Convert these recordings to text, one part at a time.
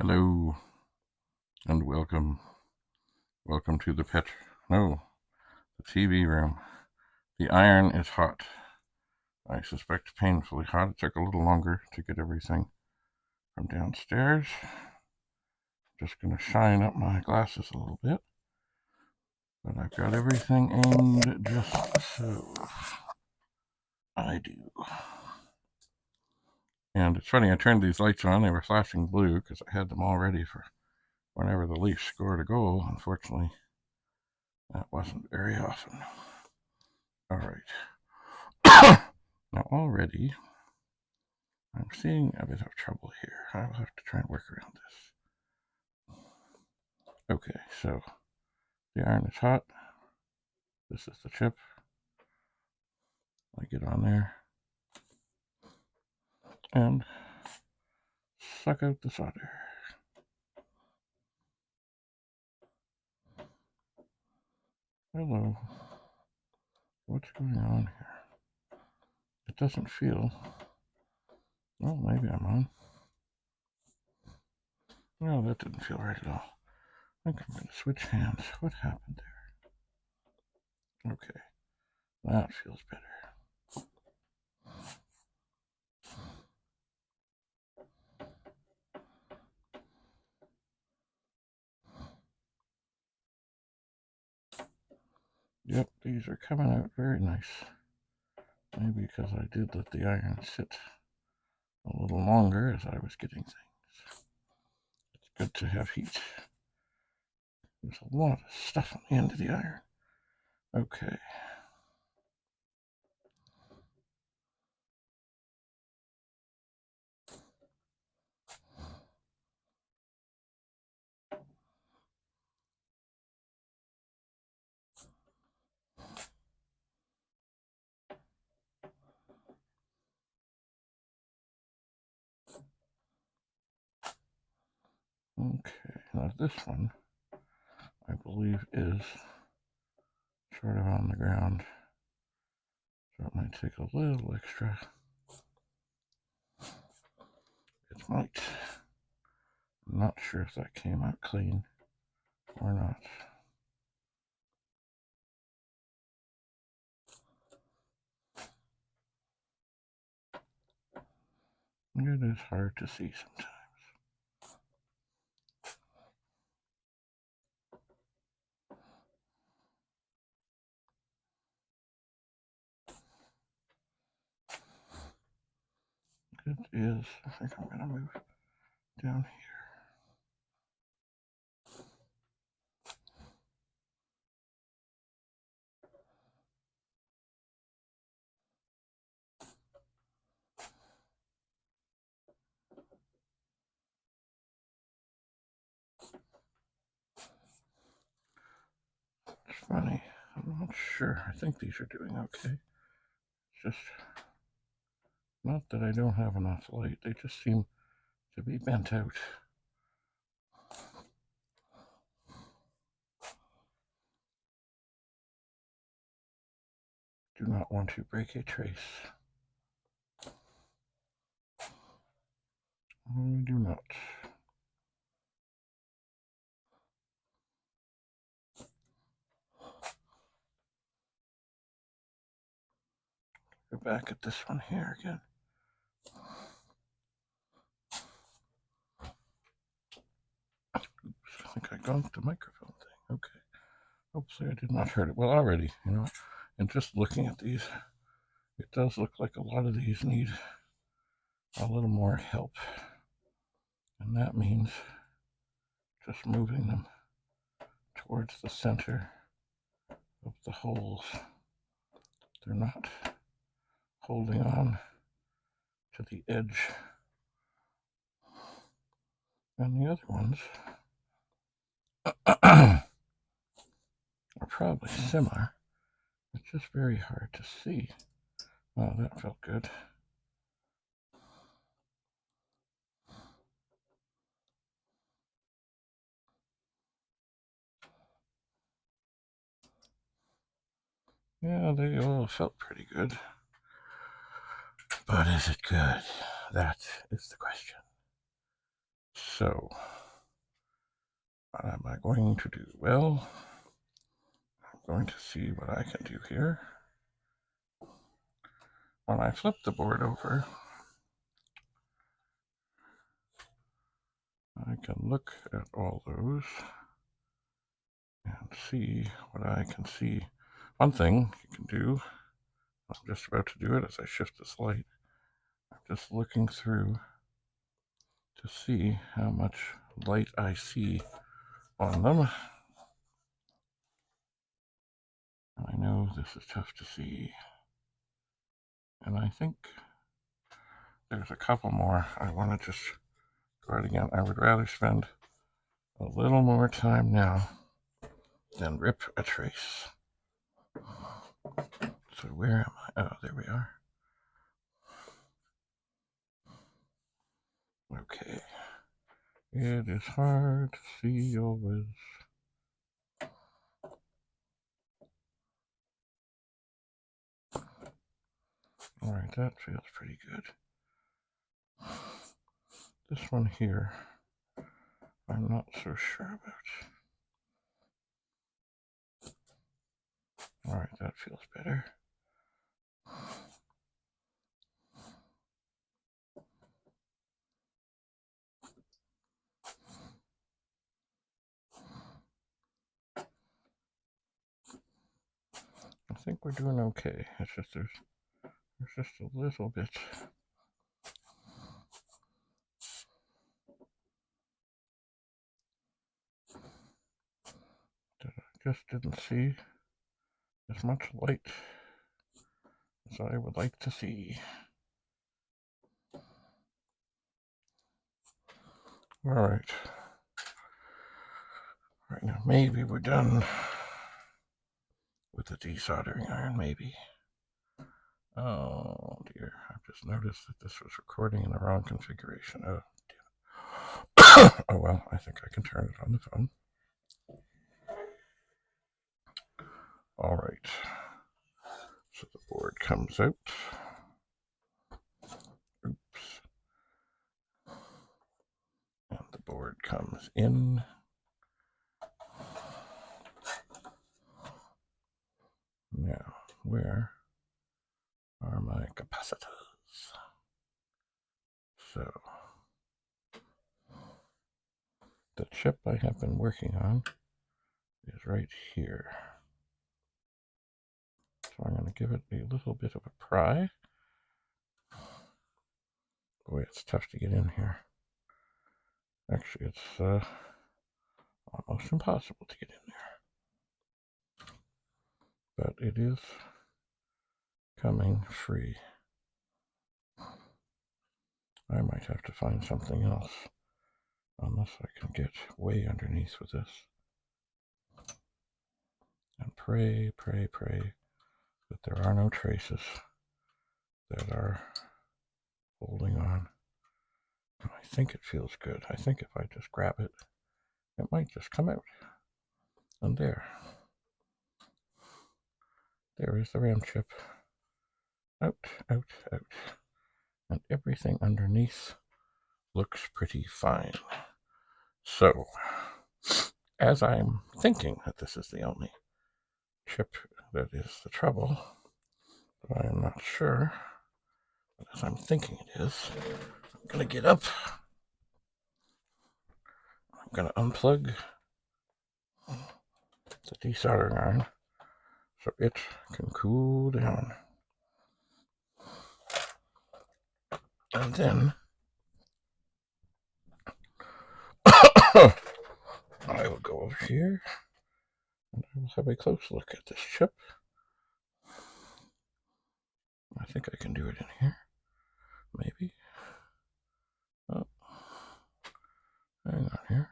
Hello and welcome to the TV room. The iron is hot. I suspect painfully hot. It took a little longer to get everything from downstairs. Just going to shine up my glasses a little bit, but I've got everything aimed just so. I do. And it's funny, I turned these lights on. They were flashing blue because I had them all ready for whenever the Leafs scored a goal. Unfortunately, that wasn't very often. All right. Now already, I'm seeing a bit of trouble here. I'll have to try and work around this. Okay, so the iron is hot. This is the chip. I get on there and suck out the solder. Hello. What's going on here? It doesn't feel... Well, maybe I'm on. No, that didn't feel right at all. I think I'm going to switch hands. What happened there? Okay, that feels better. Yep, these are coming out very nice. Maybe because I did let the iron sit a little longer as I was getting things. It's good to have heat. There's a lot of stuff on the end of the iron. Okay. Okay, now this one, I believe, is sort of on the ground, so it might take a little extra. It might. I'm not sure if that came out clean or not. It is hard to see sometimes. It is. I think I'm going to move down here. It's funny. I'm not sure. I think these are doing okay. It's just not that I don't have enough light. They just seem to be bent out. Do not want to break a trace. I do not. Go back at this one here again. Oops, I think I gonked the microphone thing. Okay. Hopefully I did not hurt it. Well, already, and just looking at these, it does look like a lot of these need a little more help. And that means just moving them towards the center of the holes. They're not holding on to the edge. And the other ones are probably similar. It's just very hard to see. Oh, that felt good. Yeah, they all felt pretty good. But is it good? That is the question. So, What am I going to do? Well, I'm going to see what I can do here. When I flip the board over, I can look at all those and see what I can see. One thing you can do, I'm just about to do it as I shift this light. I'm just looking through to see how much light I see on them. I know this is tough to see, and I think there's a couple more. I want to just go out again. I would rather spend a little more time now than rip a trace. So where am I? Oh, there we are. Okay. It is hard to see always. Alright, that feels pretty good. This one here, I'm not so sure about. Alright, that feels better. I think we're doing okay. It's just there's just a little bit. That I just didn't see as much light as I would like to see. Alright. Right now, maybe we're done with the desoldering iron, maybe. Oh dear, I've just noticed that this was recording in the wrong configuration. Oh dear. Oh well, I think I can turn it on the phone. Alright. So the board comes out. Oops. And the board comes in. Now, where are my capacitors? So, the chip I have been working on is right here. So I'm going to give it a little bit of a pry. Boy, it's tough to get in here. Actually, it's almost impossible to get in there. But it is coming free. I might have to find something else, unless I can get way underneath with this. And pray, pray, pray that there are no traces that are holding on. I think it feels good. I think if I just grab it, it might just come out. And there is the RAM chip. Out, out, out. And everything underneath looks pretty fine. So, as I'm thinking that this is the only chip that is the trouble, but I am not sure, but as I'm thinking it is, I'm going to get up. I'm going to unplug the desoldering iron so it can cool down. And then I will go over here and I will have a close look at this chip. I think I can do it in here. Maybe. Oh, hang on here.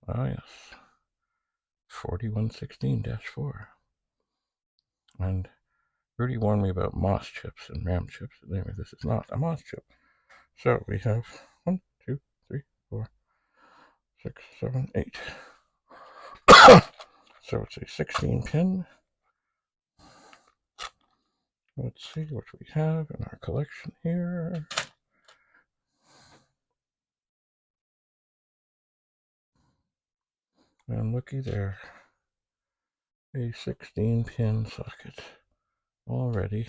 Oh, yes. 4116-4. And Rudy warned me about MOS chips and RAM chips. Anyway, this is not a MOS chip. So we have 1, 2, 3, 4, 6, 7, 8. So it's a 16 pin. Let's see what we have in our collection here. And looky there, a 16-pin socket all ready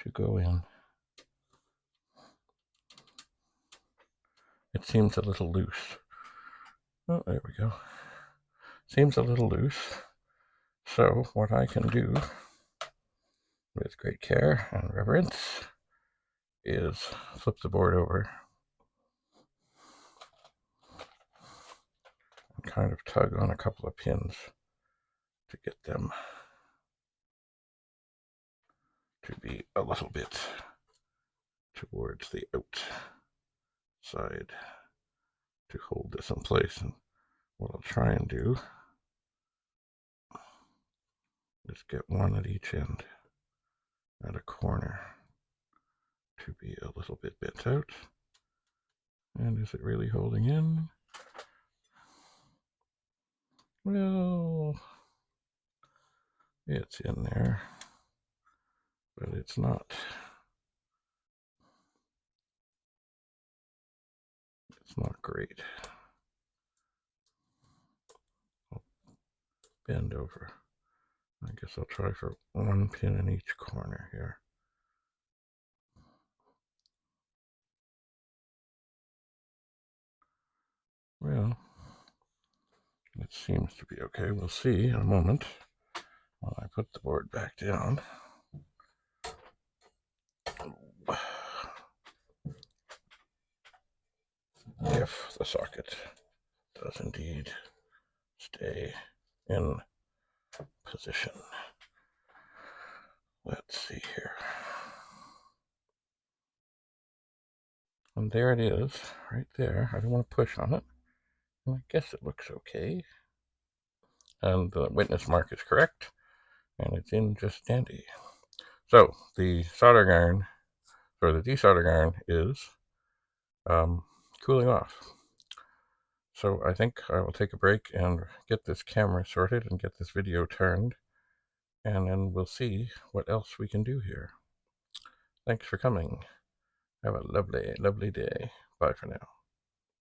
to go in. It seems a little loose. Oh, there we go. Seems a little loose. So what I can do with great care and reverence is flip the board over and kind of tug on a couple of pins to get them to be a little bit towards the outside to hold this in place. And what I'll try and do is get one at each end at a corner to be a little bit bent out. And is it really holding in? Well, it's in there, but it's not. It's not great. I'll bend over. I guess I'll try for one pin in each corner here. Well, it seems to be okay. We'll see in a moment when I put the board back down. If the socket does indeed stay in position. Let's see here. And there it is, right there. I don't want to push on it. And I guess it looks okay. And the witness mark is correct. And it's in just dandy. So the soldering iron, or the desoldering iron, is cooling off. So I think I will take a break and get this camera sorted and get this video turned. And then we'll see what else we can do here. Thanks for coming. Have a lovely, lovely day. Bye for now.